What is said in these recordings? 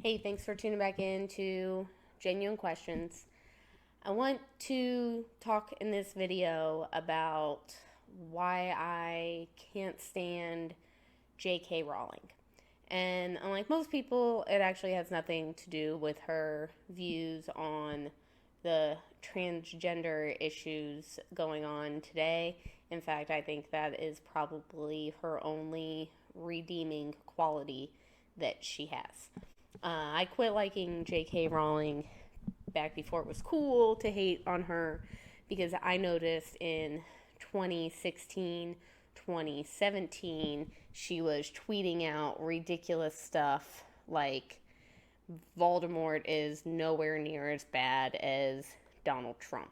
Hey, thanks for tuning back in to Genuine Questions. I want to talk in this video about why I can't stand J.K. Rowling. And unlike most people, it actually has nothing to do with her views on the transgender issues going on today. In fact, I think that is probably her only redeeming quality that she has. I quit liking J.K. Rowling back before it was cool to hate on her because I noticed in 2016, 2017, she was tweeting out ridiculous stuff like Voldemort is nowhere near as bad as Donald Trump.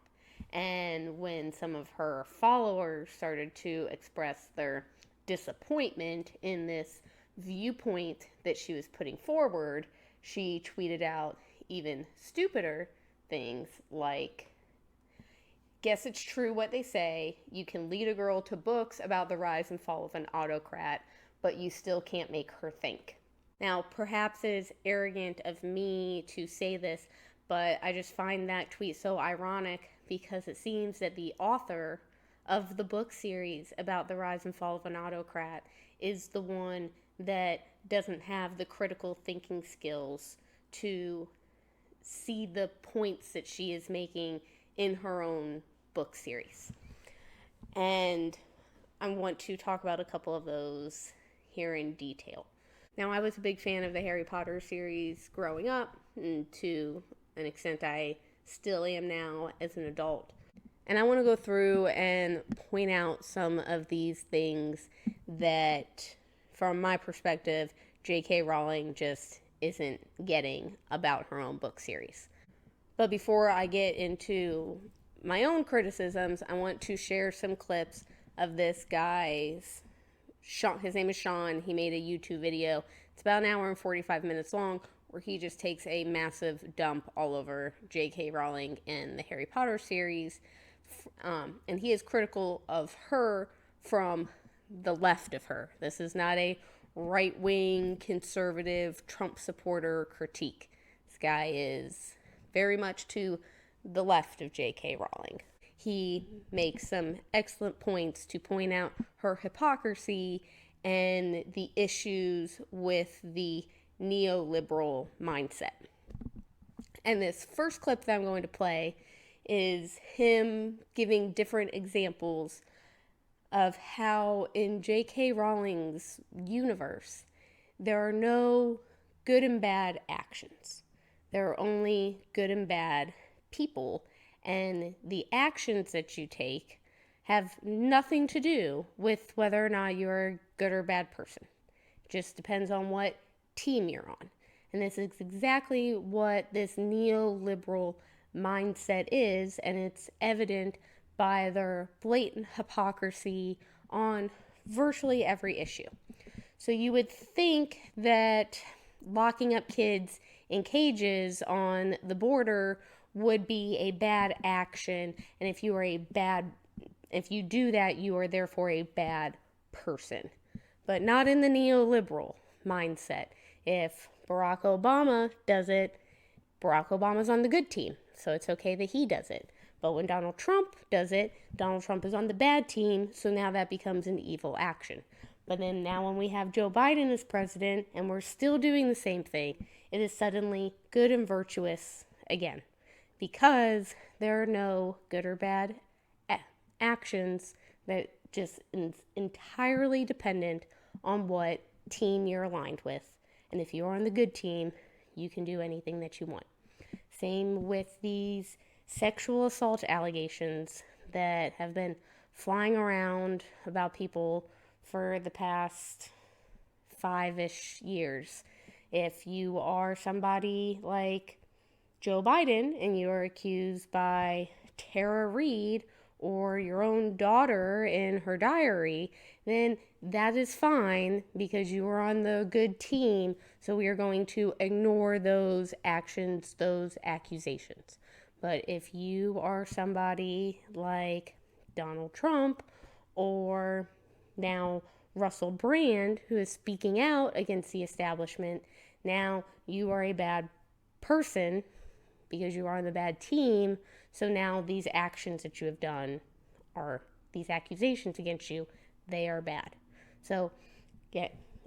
And when some of her followers started to express their disappointment in this viewpoint that she was putting forward, she tweeted out even stupider things like, "Guess it's true what they say. You can lead a girl to books about the rise and fall of an autocrat, but you still can't make her think." Now, perhaps it is arrogant of me to say this, but I just find that tweet so ironic because it seems that the author of the book series about the rise and fall of an autocrat is the one that doesn't have the critical thinking skills to see the points that she is making in her own book series. And I want to talk about a couple of those here in detail. Now, I was a big fan of the Harry Potter series growing up, and to an extent I still am now as an adult. And I want to go through and point out some of these things that, from my perspective, J.K. Rowling just isn't getting about her own book series. But before I get into my own criticisms, I want to share some clips of this guy's. His name is Sean. He made a YouTube video. It's about an hour and 45 minutes long, where he just takes a massive dump all over J.K. Rowling and the Harry Potter series. And he is critical of her from the left of her. This is not a right-wing, conservative, Trump supporter critique. This guy is very much to the left of J.K. Rowling. He makes some excellent points to point out her hypocrisy and the issues with the neoliberal mindset. And this first clip that I'm going to play is him giving different examples of how in J.K. Rowling's universe, there are no good and bad actions. There are only good and bad people, and the actions that you take have nothing to do with whether or not you're a good or bad person. It just depends on what team you're on. And this is exactly what this neoliberal mindset is, and it's evident by their blatant hypocrisy on virtually every issue. So you would think that locking up kids in cages on the border would be a bad action, and if you do that, you are therefore a bad person. But not in the neoliberal mindset. If Barack Obama does it, Barack Obama's on the good team, so it's okay that he does it. But when Donald Trump does it, Donald Trump is on the bad team, so now that becomes an evil action. But then now when we have Joe Biden as president and we're still doing the same thing, it is suddenly good and virtuous again. Because there are no good or bad actions, that just is entirely dependent on what team you're aligned with. And if you're on the good team, you can do anything that you want. Same with these sexual assault allegations that have been flying around about people for the past 5-ish years. If you are somebody like Joe Biden and you are accused by Tara Reade or your own daughter in her diary, then that is fine because you are on the good team, so we are going to ignore those actions, those accusations. But if you are somebody like Donald Trump or now Russell Brand, who is speaking out against the establishment, Now you are a bad person because you are on the bad team. So now these actions that you have done are these accusations against you, they are bad. So,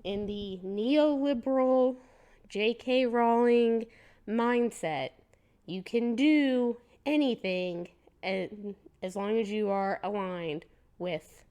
in the neoliberal J.K. Rowling mindset, you can do anything as long as you are aligned with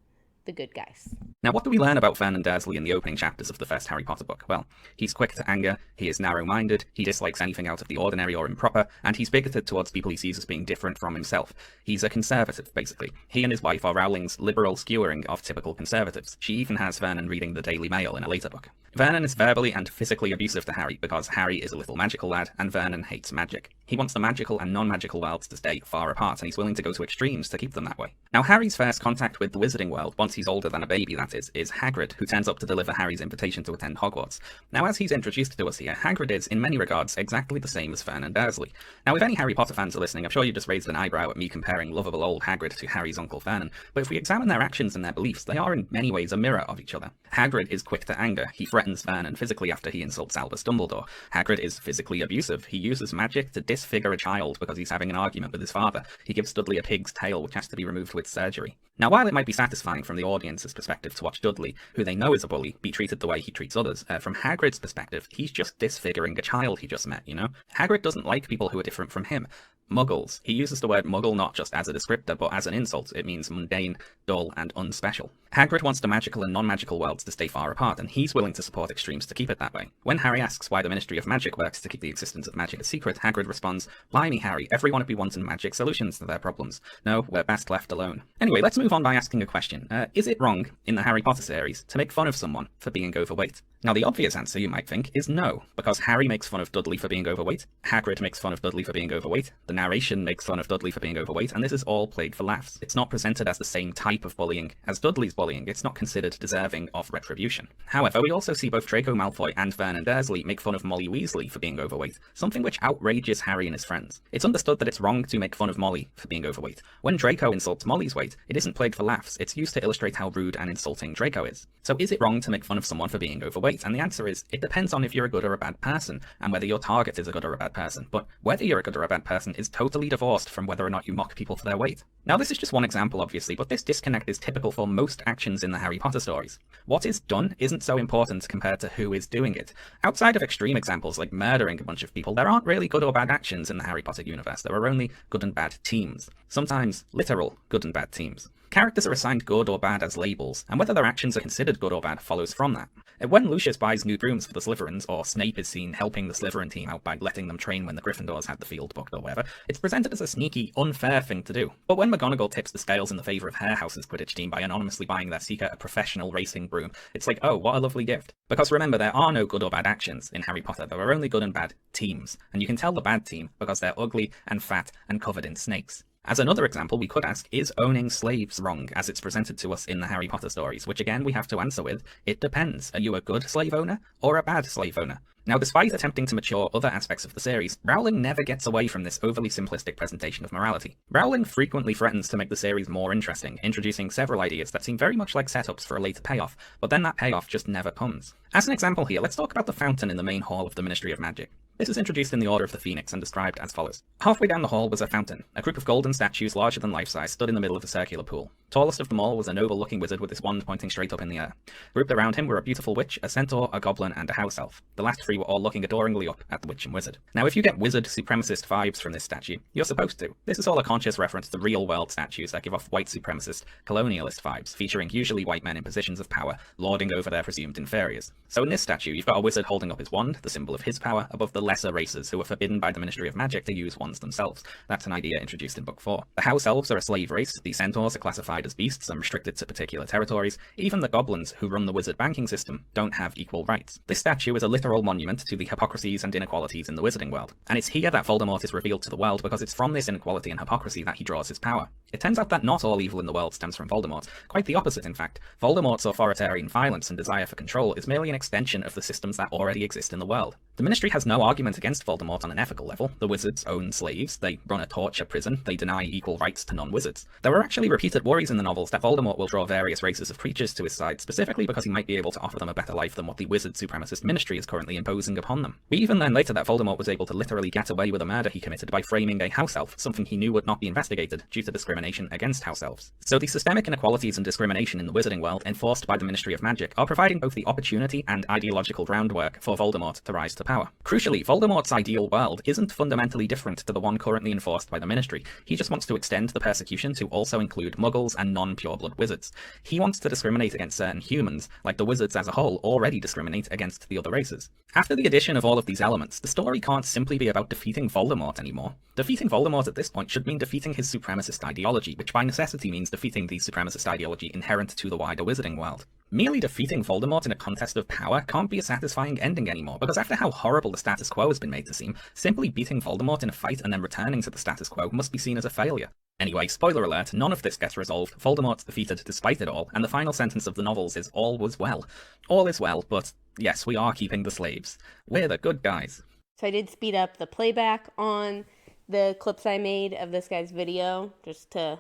the good guys. Now, what do we learn about Vernon Dursley in the opening chapters of the first Harry Potter book? Well, he's quick to anger, he is narrow-minded, he dislikes anything out of the ordinary or improper, and he's bigoted towards people he sees as being different from himself. He's a conservative, basically. He and his wife are Rowling's liberal skewering of typical conservatives. She even has Vernon reading the Daily Mail in a later book. Vernon is verbally and physically abusive to Harry because Harry is a little magical lad and Vernon hates magic. He wants the magical and non-magical worlds to stay far apart, and he's willing to go to extremes to keep them that way. Now, Harry's first contact with the wizarding world, once he's older than a baby that is Hagrid, who turns up to deliver Harry's invitation to attend Hogwarts. Now, as he's introduced to us here, Hagrid is, in many regards, exactly the same as Vernon Dursley. Now, if any Harry Potter fans are listening, I'm sure you just raised an eyebrow at me comparing lovable old Hagrid to Harry's uncle Vernon, but if we examine their actions and their beliefs, they are in many ways a mirror of each other. Hagrid is quick to anger. He threatens Vernon physically after he insults Albus Dumbledore. Hagrid is physically abusive. He uses magic to disfigure a child because he's having an argument with his father. He gives Dudley a pig's tail which has to be removed with surgery. Now, while it might be satisfying from the audience's perspective to watch Dudley, who they know is a bully, be treated the way he treats others, from Hagrid's perspective, he's just disfiguring a child he just met, you know? Hagrid doesn't like people who are different from him. Muggles. He uses the word muggle not just as a descriptor, but as an insult. It means mundane, dull, and unspecial. Hagrid wants the magical and non-magical worlds to stay far apart, and he's willing to support extremes to keep it that way. When Harry asks why the Ministry of Magic works to keep the existence of magic a secret, Hagrid responds, "Blimey, Harry, everyone would be wanting magic solutions to their problems. No, we're best left alone." Anyway, let's move on by asking a question. Is it wrong, in the Harry Potter series, to make fun of someone for being overweight? Now, the obvious answer, you might think, is no, because Harry makes fun of Dudley for being overweight, Hagrid makes fun of Dudley for being overweight, the narration makes fun of Dudley for being overweight, and this is all played for laughs. It's not presented as the same type of bullying as Dudley's bullying. It's not considered deserving of retribution. However, we also see both Draco Malfoy and Vernon Dursley make fun of Molly Weasley for being overweight, something which outrages Harry and his friends. It's understood that it's wrong to make fun of Molly for being overweight. When Draco insults Molly's weight, it isn't played for laughs. It's used to illustrate how rude and insulting Draco is. So is it wrong to make fun of someone for being overweight? And the answer is, it depends on if you're a good or a bad person, and whether your target is a good or a bad person. But whether you're a good or a bad person is totally divorced from whether or not you mock people for their weight. Now, this is just one example, obviously, but this disconnect is typical for most actions in the Harry Potter stories. What is done isn't so important compared to who is doing it. Outside of extreme examples like murdering a bunch of people, there aren't really good or bad actions in the Harry Potter universe. There are only good and bad teams. Sometimes literal good and bad teams. Characters are assigned good or bad as labels, and whether their actions are considered good or bad follows from that. When Lucius buys new brooms for the Slytherins, or Snape is seen helping the Slytherin team out by letting them train when the Gryffindors had the field booked or whatever, it's presented as a sneaky, unfair thing to do. But when McGonagall tips the scales in the favour of her house's Quidditch team by anonymously buying their seeker a professional racing broom, it's like, oh, what a lovely gift. Because remember, there are no good or bad actions in Harry Potter, there are only good and bad teams, and you can tell the bad team because they're ugly and fat and covered in snakes. As another example, we could ask, is owning slaves wrong as it's presented to us in the Harry Potter stories? Which again, we have to answer with, it depends. Are you a good slave owner or a bad slave owner? Now, despite attempting to mature other aspects of the series, Rowling never gets away from this overly simplistic presentation of morality. Rowling frequently threatens to make the series more interesting, introducing several ideas that seem very much like setups for a later payoff, but then that payoff just never comes. As an example here, let's talk about the fountain in the main hall of the Ministry of Magic. This is introduced in the Order of the Phoenix and described as follows. Halfway down the hall was a fountain. A group of golden statues larger than life-size stood in the middle of the circular pool. Tallest of them all was a noble-looking wizard with his wand pointing straight up in the air. Grouped around him were a beautiful witch, a centaur, a goblin, and a house elf. The last three were all looking adoringly up at the witch and wizard. Now, if you get wizard supremacist vibes from this statue, you're supposed to. This is all a conscious reference to real-world statues that give off white supremacist, colonialist vibes, featuring usually white men in positions of power, lording over their presumed inferiors. So in this statue, you've got a wizard holding up his wand, the symbol of his power, above the lesser races who are forbidden by the Ministry of Magic to use wands themselves. That's an idea introduced in Book 4. The House Elves are a slave race, the Centaurs are classified as beasts and restricted to particular territories, even the Goblins, who run the wizard banking system, don't have equal rights. This statue is a literal monument to the hypocrisies and inequalities in the wizarding world, and it's here that Voldemort is revealed to the world because it's from this inequality and hypocrisy that he draws his power. It turns out that not all evil in the world stems from Voldemort, quite the opposite in fact. Voldemort's authoritarian violence and desire for control is merely an extension of the systems that already exist in the world. The Ministry has no argument argument against Voldemort on an ethical level. The wizards own slaves, they run a torture prison, they deny equal rights to non-wizards. There are actually repeated worries in the novels that Voldemort will draw various races of creatures to his side, specifically because he might be able to offer them a better life than what the wizard supremacist ministry is currently imposing upon them. We even learn later that Voldemort was able to literally get away with a murder he committed by framing a house elf, something he knew would not be investigated due to discrimination against house elves. So the systemic inequalities and discrimination in the wizarding world enforced by the Ministry of Magic are providing both the opportunity and ideological groundwork for Voldemort to rise to power. Crucially, Voldemort's ideal world isn't fundamentally different to the one currently enforced by the Ministry. He just wants to extend the persecution to also include Muggles and non-pureblood wizards. He wants to discriminate against certain humans, like the wizards as a whole already discriminate against the other races. After the addition of all of these elements, the story can't simply be about defeating Voldemort anymore. Defeating Voldemort at this point should mean defeating his supremacist ideology, which by necessity means defeating the supremacist ideology inherent to the wider wizarding world. Merely defeating Voldemort in a contest of power can't be a satisfying ending anymore, because after how horrible the status quo has been made to seem, simply beating Voldemort in a fight and then returning to the status quo must be seen as a failure. Anyway, spoiler alert, none of this gets resolved, Voldemort's defeated despite it all, and the final sentence of the novels is all was well. All is well, but yes, we are keeping the slaves. We're the good guys. So I did speed up the playback on the clips I made of this guy's video, just to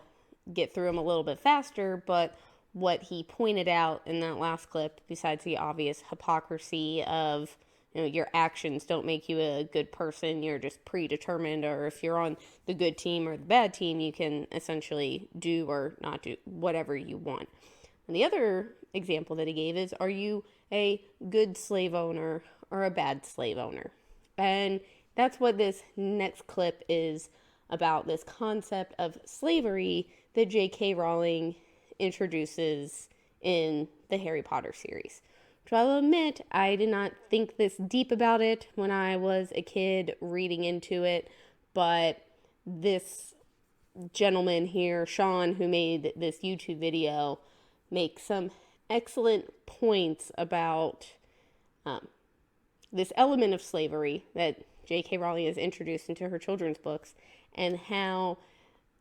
get through them a little bit faster, but what he pointed out in that last clip, besides the obvious hypocrisy of, your actions don't make you a good person, you're just predetermined, or if you're on the good team or the bad team, you can essentially do or not do whatever you want. And the other example that he gave is, are you a good slave owner or a bad slave owner? And that's what this next clip is about, this concept of slavery that J.K. Rowling introduces in the Harry Potter series. Which I'll admit, I did not think this deep about it when I was a kid reading into it, but this gentleman here, Sean, who made this YouTube video, makes some excellent points about this element of slavery that J.K. Rowling has introduced into her children's books, and how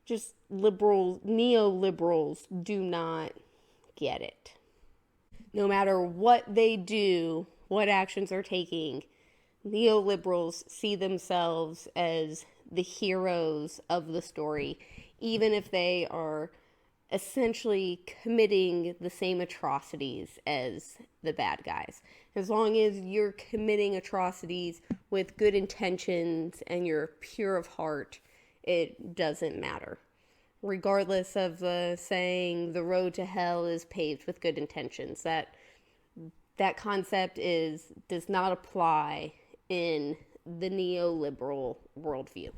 just neo-liberals do not get it. No matter what they do, what actions they're taking, neo-liberals see themselves as the heroes of the story, even if they are essentially committing the same atrocities as the bad guys. As long as you're committing atrocities with good intentions and you're pure of heart, it doesn't matter. Regardless of saying the road to hell is paved with good intentions, that concept does not apply in the neoliberal worldview.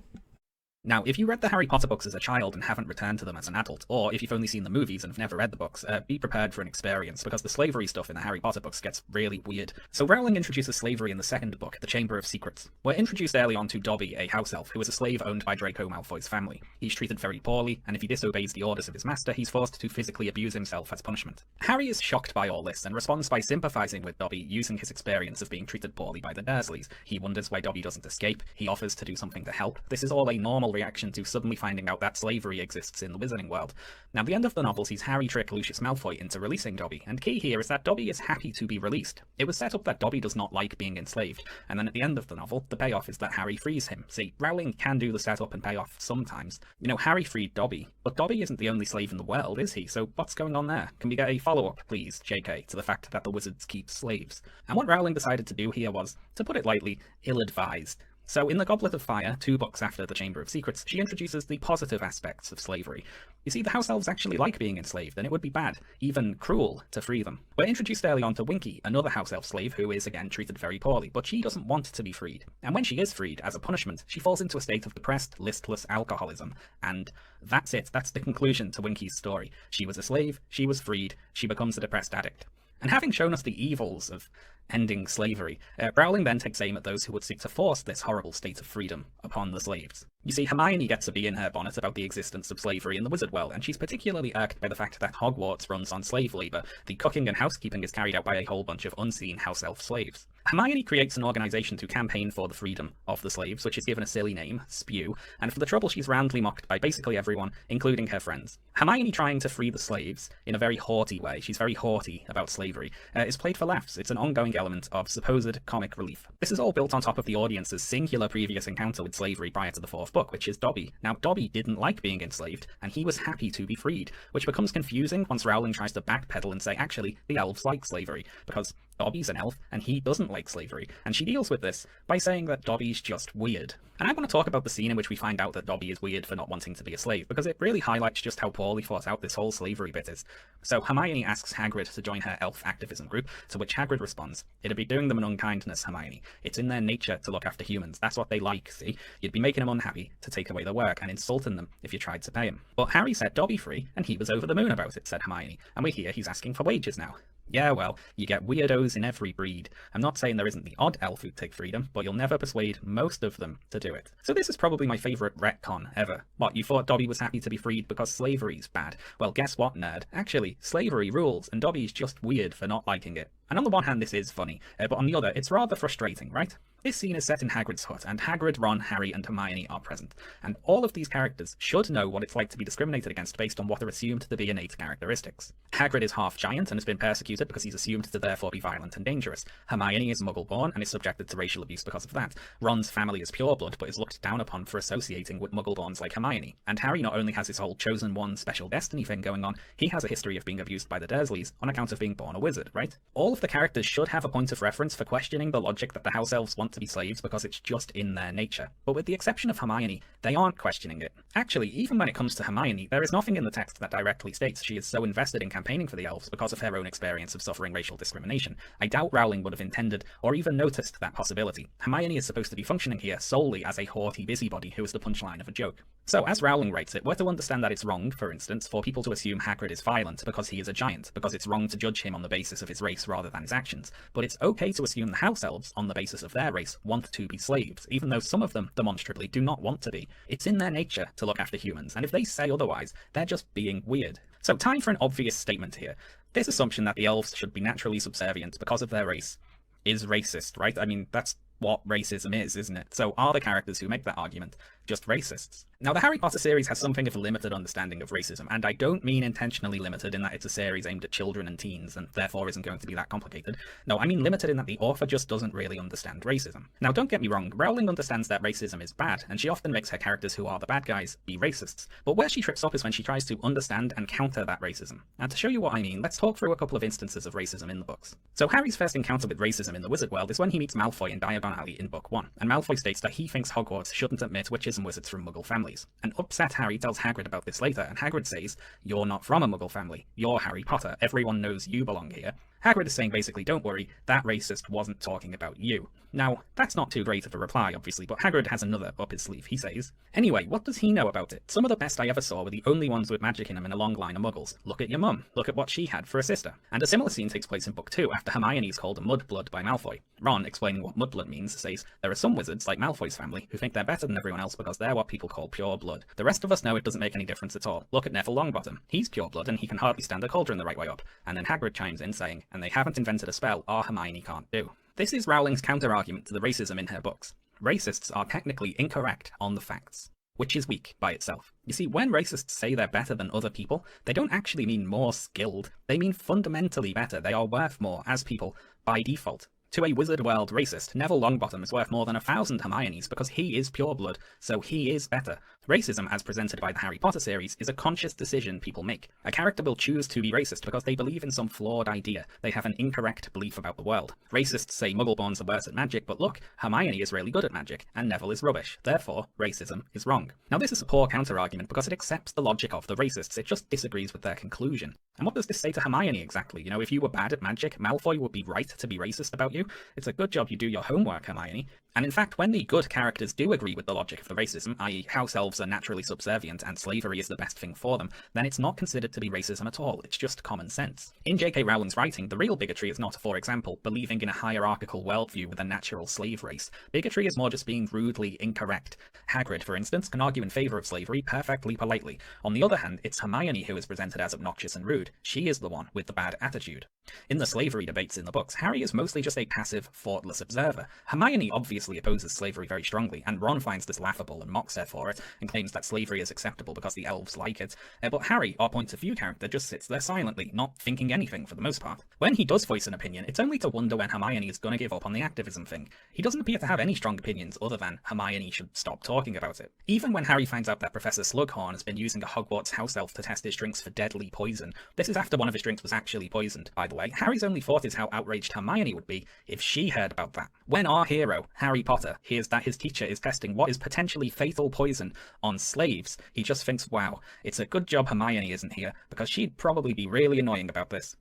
Now, if you read the Harry Potter books as a child and haven't returned to them as an adult, or if you've only seen the movies and have never read the books, be prepared for an experience, because the slavery stuff in the Harry Potter books gets really weird. So Rowling introduces slavery in the second book, The Chamber of Secrets. We're introduced early on to Dobby, a house elf, who is a slave owned by Draco Malfoy's family. He's treated very poorly, and if he disobeys the orders of his master, he's forced to physically abuse himself as punishment. Harry is shocked by all this, and responds by sympathizing with Dobby, using his experience of being treated poorly by the Dursleys. He wonders why Dobby doesn't escape, he offers to do something to help. This is all a normal reaction to suddenly finding out that slavery exists in the wizarding world. Now, at the end of the novel sees Harry trick Lucius Malfoy into releasing Dobby, and key here is that Dobby is happy to be released. It was set up that Dobby does not like being enslaved, and then at the end of the novel, the payoff is that Harry frees him. See, Rowling can do the setup and payoff sometimes. Harry freed Dobby, but Dobby isn't the only slave in the world, is he? So what's going on there? Can we get a follow-up, please, JK, to the fact that the wizards keep slaves? And what Rowling decided to do here was, to put it lightly, ill-advised. So in The Goblet of Fire, 2 books after The Chamber of Secrets, she introduces the positive aspects of slavery. You see, the house elves actually like being enslaved, and it would be bad, even cruel, to free them. We're introduced early on to Winky, another house elf slave who is again treated very poorly, but she doesn't want to be freed. And when she is freed, as a punishment, she falls into a state of depressed, listless alcoholism. And that's it, that's the conclusion to Winky's story. She was a slave, she was freed, she becomes a depressed addict. And having shown us the evils of ending slavery, Rowling then takes aim at those who would seek to force this horrible state of freedom upon the slaves. You see, Hermione gets a bee in her bonnet about the existence of slavery in the wizard world, and she's particularly irked by the fact that Hogwarts runs on slave labour. The cooking and housekeeping is carried out by a whole bunch of unseen house elf slaves. Hermione creates an organisation to campaign for the freedom of the slaves, which is given a silly name, Spew, and for the trouble she's roundly mocked by basically everyone, including her friends. Hermione trying to free the slaves in a very haughty way, she's very haughty about slavery, is played for laughs. It's an ongoing element of supposed comic relief. This is all built on top of the audience's singular previous encounter with slavery prior to the fourth book, which is Dobby. Now, Dobby didn't like being enslaved, and he was happy to be freed, which becomes confusing once Rowling tries to backpedal and say, actually, the elves like slavery, because Dobby's an elf, and he doesn't like slavery, and she deals with this by saying that Dobby's just weird. And I want to talk about the scene in which we find out that Dobby is weird for not wanting to be a slave, because it really highlights just how poorly thought out this whole slavery bit is. So Hermione asks Hagrid to join her elf activism group, to which Hagrid responds, "It'd be doing them an unkindness, Hermione. It's in their nature to look after humans. That's what they like, see? You'd be making them unhappy to take away their work and insulting them if you tried to pay them." But Harry set Dobby free, and he was over the moon about it, said Hermione, and we hear he's asking for wages now. Yeah, well, you get weirdos in every breed. I'm not saying there isn't the odd elf who'd take freedom, but you'll never persuade most of them to do it. So this is probably my favourite retcon ever. What, you thought Dobby was happy to be freed because slavery's bad? Well, guess what, nerd? Actually, slavery rules, and Dobby's just weird for not liking it. And on the one hand, this is funny, but on the other, it's rather frustrating, right? This scene is set in Hagrid's hut, and Hagrid, Ron, Harry, and Hermione are present. And all of these characters should know what it's like to be discriminated against based on what are assumed to be innate characteristics. Hagrid is half giant and has been persecuted because he's assumed to therefore be violent and dangerous. Hermione is Muggle-born and is subjected to racial abuse because of that. Ron's family is pureblood, but is looked down upon for associating with Muggle-borns like Hermione. And Harry not only has his whole chosen one special destiny thing going on, he has a history of being abused by the Dursleys on account of being born a wizard, right? All of the characters should have a point of reference for questioning the logic that the house elves want to be slaves because it's just in their nature. But with the exception of Hermione, they aren't questioning it. Actually, even when it comes to Hermione, there is nothing in the text that directly states she is so invested in campaigning for the elves because of her own experience of suffering racial discrimination. I doubt Rowling would have intended or even noticed that possibility. Hermione is supposed to be functioning here solely as a haughty busybody who is the punchline of a joke. So, as Rowling writes it, we're to understand that it's wrong, for instance, for people to assume Hagrid is violent because he is a giant, because it's wrong to judge him on the basis of his race rather than his actions. But it's okay to assume the house elves, on the basis of their race, want to be slaves, even though some of them, demonstrably, do not want to be. It's in their nature to look after humans, and if they say otherwise, they're just being weird. So, time for an obvious statement here. This assumption that the elves should be naturally subservient because of their race is racist, right? I mean, that's what racism is, isn't it? So are the characters who make that argument just racists? Now, the Harry Potter series has something of a limited understanding of racism, and I don't mean intentionally limited in that it's a series aimed at children and teens, and therefore isn't going to be that complicated. No, I mean limited in that the author just doesn't really understand racism. Now, don't get me wrong, Rowling understands that racism is bad, and she often makes her characters who are the bad guys be racists, but where she trips up is when she tries to understand and counter that racism. And to show you what I mean, let's talk through a couple of instances of racism in the books. So Harry's first encounter with racism in the wizard world is when he meets Malfoy in Diagon Alley in Book 1, and Malfoy states that he thinks Hogwarts shouldn't admit witches and wizards from Muggle families. And upset Harry tells Hagrid about this later, and Hagrid says, "You're not from a Muggle family. You're Harry Potter. Everyone knows you belong here." Hagrid is saying basically, don't worry, that racist wasn't talking about you. Now, that's not too great of a reply, obviously, but Hagrid has another up his sleeve. He says, "Anyway, what does he know about it? Some of the best I ever saw were the only ones with magic in them in a long line of muggles. Look at your mum. Look at what she had for a sister." And a similar scene takes place in Book 2 after Hermione is called a mudblood by Malfoy. Ron, explaining what mudblood means, says, "There are some wizards, like Malfoy's family, who think they're better than everyone else because they're what people call pure blood. The rest of us know it doesn't make any difference at all. Look at Neville Longbottom. He's pure blood and he can hardly stand a cauldron the right way up." And then Hagrid chimes in saying, "And they haven't invented a spell our Hermione can't do." This is Rowling's counter-argument to the racism in her books. Racists are technically incorrect on the facts, which is weak by itself. You see, when racists say they're better than other people, they don't actually mean more skilled. They mean fundamentally better. They are worth more as people by default. To a wizard world racist, Neville Longbottom is worth more than 1,000 Hermiones because he is pure blood, so he is better. Racism, as presented by the Harry Potter series, is a conscious decision people make. A character will choose to be racist because they believe in some flawed idea. They have an incorrect belief about the world. Racists say Muggleborns are worse at magic, but look, Hermione is really good at magic, and Neville is rubbish. Therefore, racism is wrong. Now this is a poor counter-argument because it accepts the logic of the racists, it just disagrees with their conclusion. And what does this say to Hermione exactly? You know, if you were bad at magic, Malfoy would be right to be racist about you. It's a good job you do your homework, Hermione. And in fact, when the good characters do agree with the logic of the racism, i.e. house elves are naturally subservient and slavery is the best thing for them, then it's not considered to be racism at all, it's just common sense. In J.K. Rowling's writing, the real bigotry is not, for example, believing in a hierarchical worldview with a natural slave race. Bigotry is more just being rudely incorrect. Hagrid, for instance, can argue in favour of slavery perfectly politely. On the other hand, it's Hermione who is presented as obnoxious and rude. She is the one with the bad attitude. In the slavery debates in the books, Harry is mostly just a a passive, thoughtless observer. Hermione obviously opposes slavery very strongly, and Ron finds this laughable and mocks her for it, and claims that slavery is acceptable because the elves like it. But Harry, our point of view character, just sits there silently, not thinking anything for the most part. When he does voice an opinion, it's only to wonder when Hermione is gonna give up on the activism thing. He doesn't appear to have any strong opinions other than Hermione should stop talking about it. Even when Harry finds out that Professor Slughorn has been using a Hogwarts house elf to test his drinks for deadly poison, this is after one of his drinks was actually poisoned, by the way. Harry's only thought is how outraged Hermione would be if she heard about that. When our hero, Harry Potter, hears that his teacher is testing what is potentially fatal poison on slaves, he just thinks, wow, it's a good job Hermione isn't here, because she'd probably be really annoying about this.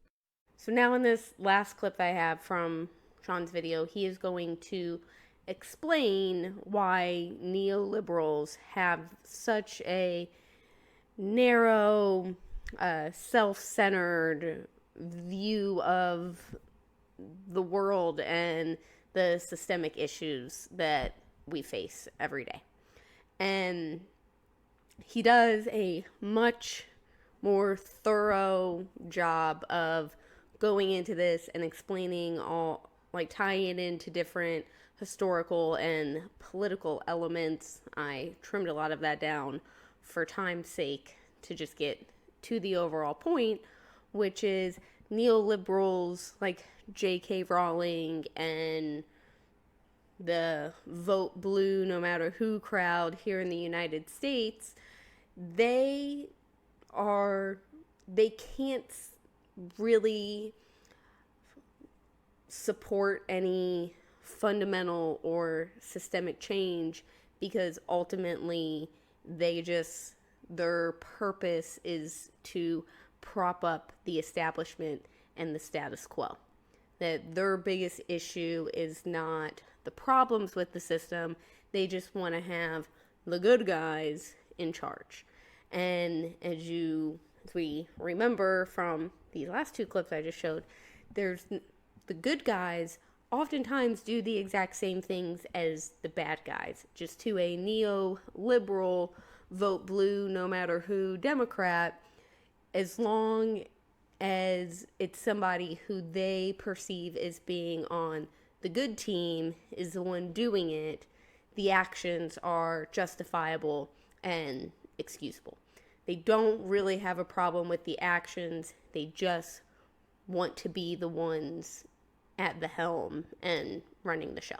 So now in this last clip that I have from Sean's video, he is going to explain why neoliberals have such a narrow, self-centered view of the world and the systemic issues that we face every day. And he does a much more thorough job of going into this and explaining all, like tying it into different historical and political elements. I trimmed a lot of that down for time's sake to just get to the overall point, which is neoliberals like J.K. Rowling and the vote blue no matter who crowd here in the United States, they can't really support any fundamental or systemic change because ultimately their purpose is to prop up the establishment and the status quo. That their biggest issue is not the problems with the system, they just want to have the good guys in charge. And as we remember from these last two clips I just showed, there's the good guys oftentimes do the exact same things as the bad guys, just to a neo-liberal, vote blue no matter who Democrat, as long as it's somebody who they perceive as being on the good team is the one doing it, the actions are justifiable and excusable. They don't really have a problem with the actions, they just want to be the ones at the helm and running the show.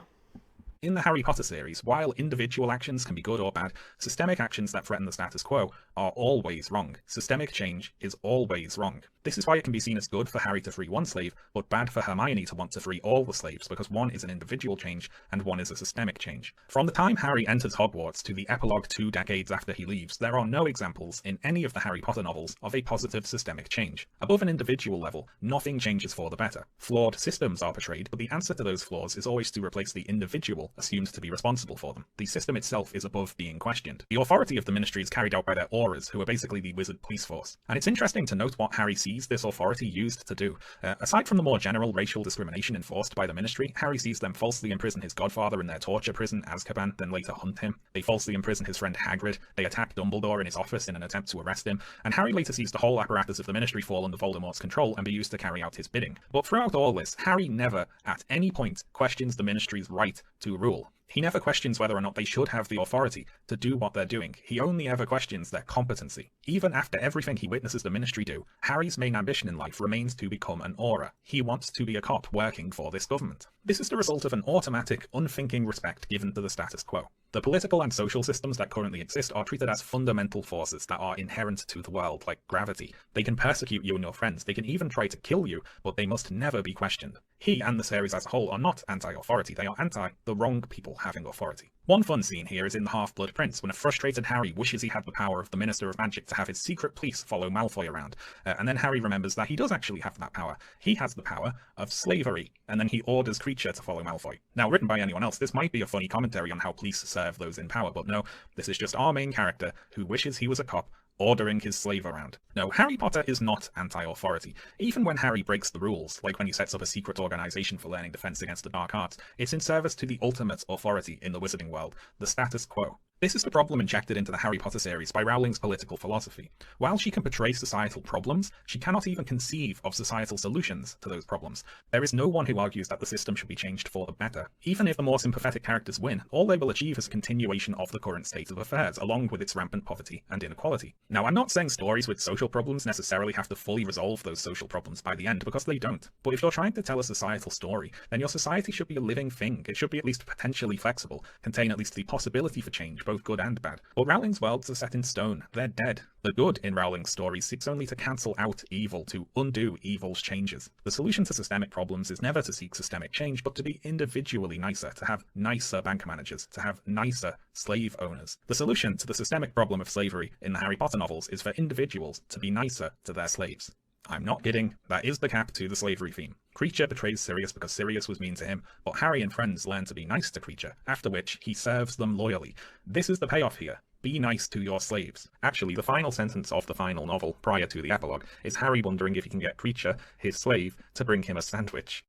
In the Harry Potter series, while individual actions can be good or bad, systemic actions that threaten the status quo are always wrong. Systemic change is always wrong. This is why it can be seen as good for Harry to free one slave, but bad for Hermione to want to free all the slaves, because one is an individual change and one is a systemic change. From the time Harry enters Hogwarts to the epilogue 2 decades after he leaves, there are no examples in any of the Harry Potter novels of a positive systemic change. Above an individual level, nothing changes for the better. Flawed systems are portrayed, but the answer to those flaws is always to replace the individual assumed to be responsible for them. The system itself is above being questioned. The authority of the Ministry is carried out by their auras, who are basically the wizard police force. And it's interesting to note what Harry sees this authority used to do. Aside from the more general racial discrimination enforced by the Ministry, Harry sees them falsely imprison his godfather in their torture prison, Azkaban, then later hunt him. They falsely imprison his friend Hagrid. They attack Dumbledore in his office in an attempt to arrest him. And Harry later sees the whole apparatus of the Ministry fall under Voldemort's control and be used to carry out his bidding. But throughout all this, Harry never, at any point, questions the Ministry's right to rule. He never questions whether or not they should have the authority to do what they're doing. He only ever questions their competency. Even after everything he witnesses the Ministry do, Harry's main ambition in life remains to become an Auror. He wants to be a cop working for this government. This is the result of an automatic, unthinking respect given to the status quo. The political and social systems that currently exist are treated as fundamental forces that are inherent to the world, like gravity. They can persecute you and your friends, they can even try to kill you, but they must never be questioned. He and the series as a whole are not anti-authority, they are anti the wrong people having authority. One fun scene here is in The Half-Blood Prince, when a frustrated Harry wishes he had the power of the Minister of Magic to have his secret police follow Malfoy around, and then Harry remembers that he does actually have that power. He has the power of slavery, and then he orders Kreacher to follow Malfoy. Now, written by anyone else, this might be a funny commentary on how police serve those in power, but no, this is just our main character who wishes he was a cop ordering his slave around. No, Harry Potter is not anti-authority. Even when Harry breaks the rules, like when he sets up a secret organization for learning defense against the dark arts, it's in service to the ultimate authority in the wizarding world, the status quo. This is the problem injected into the Harry Potter series by Rowling's political philosophy. While she can portray societal problems, she cannot even conceive of societal solutions to those problems. There is no one who argues that the system should be changed for the better. Even if the more sympathetic characters win, all they will achieve is a continuation of the current state of affairs, along with its rampant poverty and inequality. Now, I'm not saying stories with social problems necessarily have to fully resolve those social problems by the end, because they don't. But if you're trying to tell a societal story, then your society should be a living thing. It should be at least potentially flexible, contain at least the possibility for change, both good and bad. But Rowling's worlds are set in stone. They're dead. The good in Rowling's stories seeks only to cancel out evil, to undo evil's changes. The solution to systemic problems is never to seek systemic change, but to be individually nicer, to have nicer bank managers, to have nicer slave owners. The solution to the systemic problem of slavery in the Harry Potter novels is for individuals to be nicer to their slaves. I'm not kidding, that is the cap to the slavery theme. Kreacher betrays Sirius because Sirius was mean to him, but Harry and friends learn to be nice to Kreacher, after which he serves them loyally. This is the payoff here. Be nice to your slaves. Actually, the final sentence of the final novel, prior to the epilogue, is Harry wondering if he can get Kreacher, his slave, to bring him a sandwich.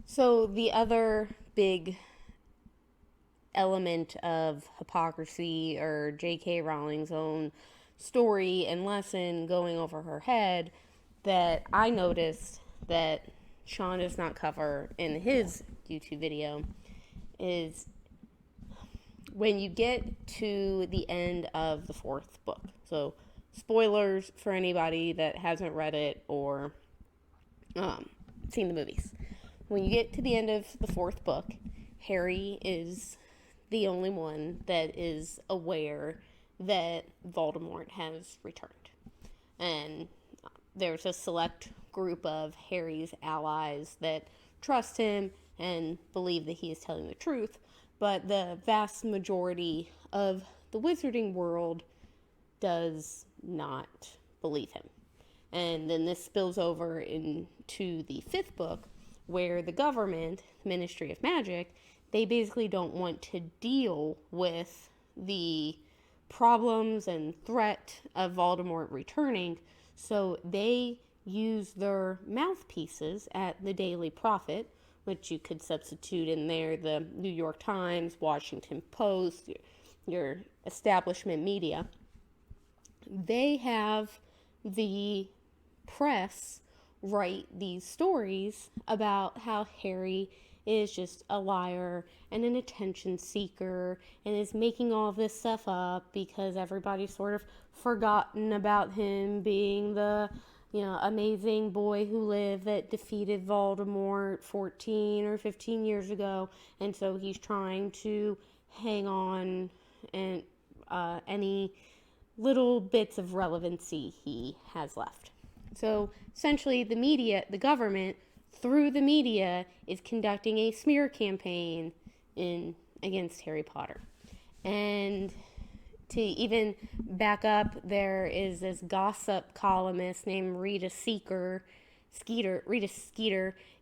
So the other big element of hypocrisy, or J.K. Rowling's own story and lesson going over her head, that I noticed that Sean does not cover in his YouTube video, is when you get to the end of the fourth book. So, spoilers for anybody that hasn't read it or seen the movies. When you get to the end of the fourth book, Harry is the only one that is aware that Voldemort has returned. And there's a select group of Harry's allies that trust him and believe that he is telling the truth, but the vast majority of the wizarding world does not believe him. And then this spills over into the fifth book, where the government, Ministry of Magic, they basically don't want to deal with the problems and threat of Voldemort returning, so they use their mouthpieces at the Daily Prophet, which you could substitute in there the New York Times, Washington Post, your establishment media. They have the press write these stories about how Harry is just a liar and an attention seeker and is making all of this stuff up because everybody's sort of forgotten about him being the, amazing boy who lived that defeated Voldemort 14 or 15 years ago, and so he's trying to hang on and any little bits of relevancy he has left. So essentially the media, the government, through the media, is conducting a smear campaign against Harry Potter. And to even back up, there is this gossip columnist named Rita Skeeter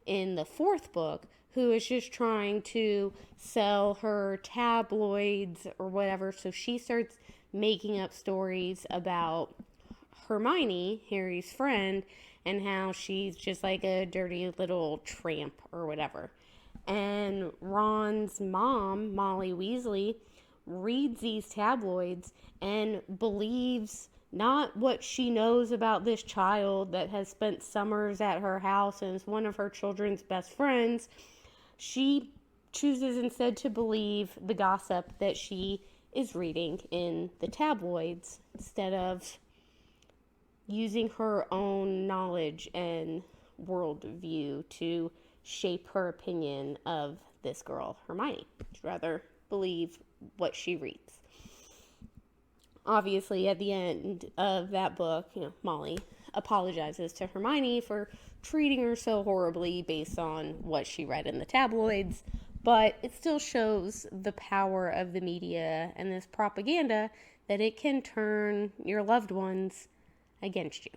in the fourth book, who is just trying to sell her tabloids or whatever. So she starts making up stories about Hermione, Harry's friend, and how she's just like a dirty little tramp or whatever. And Ron's mom, Molly Weasley, reads these tabloids and believes not what she knows about this child that has spent summers at her house and is one of her children's best friends. She chooses instead to believe the gossip that she is reading in the tabloids instead of using her own knowledge and worldview to shape her opinion of this girl, Hermione. She'd rather believe what she reads. Obviously, at the end of that book, Molly apologizes to Hermione for treating her so horribly based on what she read in the tabloids, but it still shows the power of the media and this propaganda that it can turn your loved ones against you.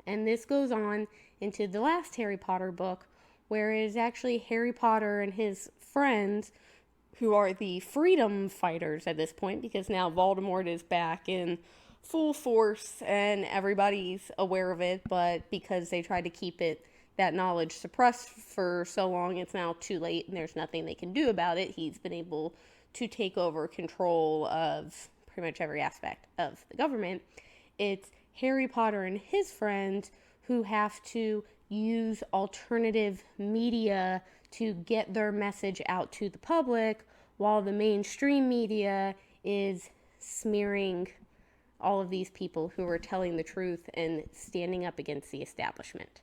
And this goes on into the last Harry Potter book, where it is actually Harry Potter and his friends who are the freedom fighters at this point, because now Voldemort is back in full force and everybody's aware of it, but because they tried to keep that knowledge suppressed for so long, it's now too late and there's nothing they can do about it. He's been able to take over control of pretty much every aspect of the government. It's Harry Potter and his friends who have to use alternative media to get their message out to the public, while the mainstream media is smearing all of these people who are telling the truth and standing up against the establishment.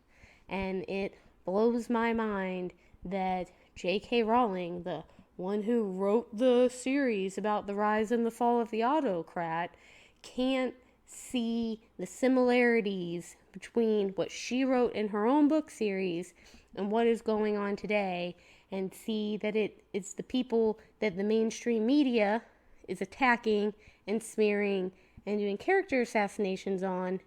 And it blows my mind that J.K. Rowling, the one who wrote the series about the rise and the fall of the autocrat, can't see the similarities between what she wrote in her own book series and what is going on today, and see that it's the people that the mainstream media is attacking and smearing and doing character assassinations on.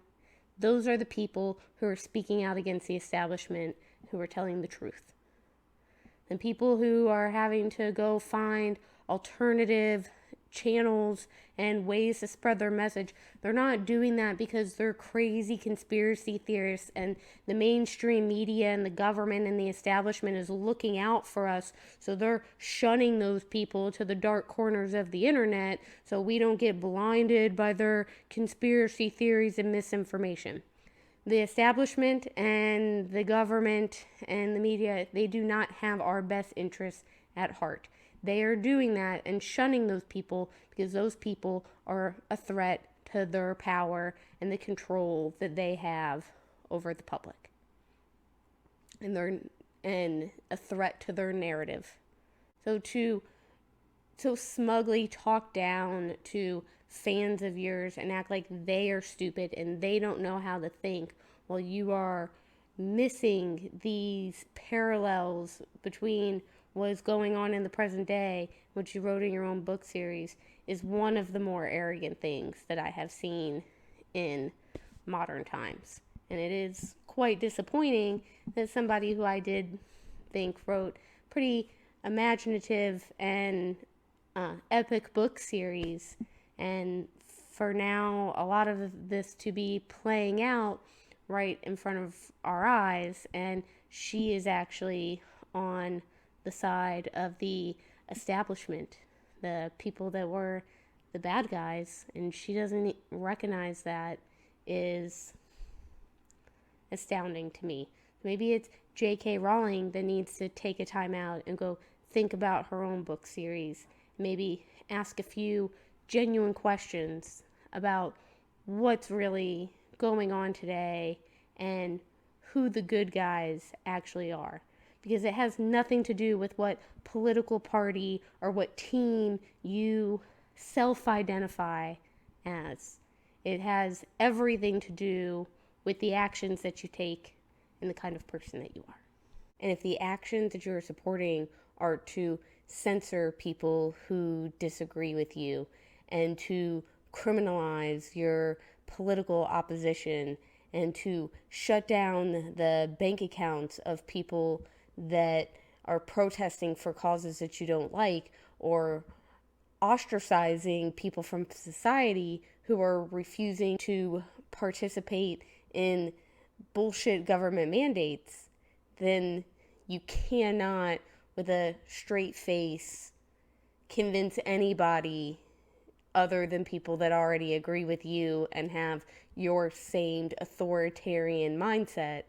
Those are the people who are speaking out against the establishment, who are telling the truth. And people who are having to go find alternative channels and ways to spread their message, they're not doing that because they're crazy conspiracy theorists and the mainstream media and the government and the establishment is looking out for us, so they're shunning those people to the dark corners of the internet so we don't get blinded by their conspiracy theories and misinformation. The establishment and the government and the media, they do not have our best interests at heart. They are doing that and shunning those people because those people are a threat to their power and the control that they have over the public. And a threat to their narrative. So to so smugly talk down to fans of yours and act like they are stupid and they don't know how to think, while you are missing these parallels between what is going on in the present day, which you wrote in your own book series, is one of the more arrogant things that I have seen in modern times. And it is quite disappointing that somebody who I did think wrote pretty imaginative and epic book series, and for now a lot of this to be playing out right in front of our eyes, and she is actually on the side of the establishment, the people that were the bad guys, and she doesn't recognize that, is astounding to me. Maybe it's J.K. Rowling that needs to take a time out and go think about her own book series. Maybe ask a few genuine questions about what's really going on today and who the good guys actually are. Because it has nothing to do with what political party or what team you self-identify as. It has everything to do with the actions that you take and the kind of person that you are. And if the actions that you're supporting are to censor people who disagree with you and to criminalize your political opposition and to shut down the bank accounts of people that are protesting for causes that you don't like, or ostracizing people from society who are refusing to participate in bullshit government mandates, then you cannot, with a straight face, convince anybody other than people that already agree with you and have your same authoritarian mindset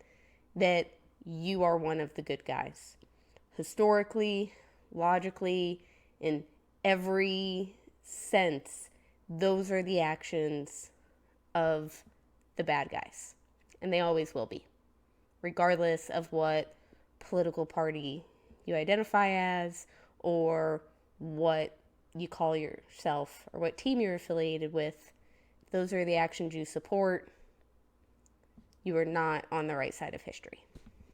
that you are one of the good guys. Historically, logically, in every sense, those are the actions of the bad guys. And they always will be, regardless of what political party you identify as or what you call yourself or what team you're affiliated with. Those are the actions you support. You are not on the right side of history.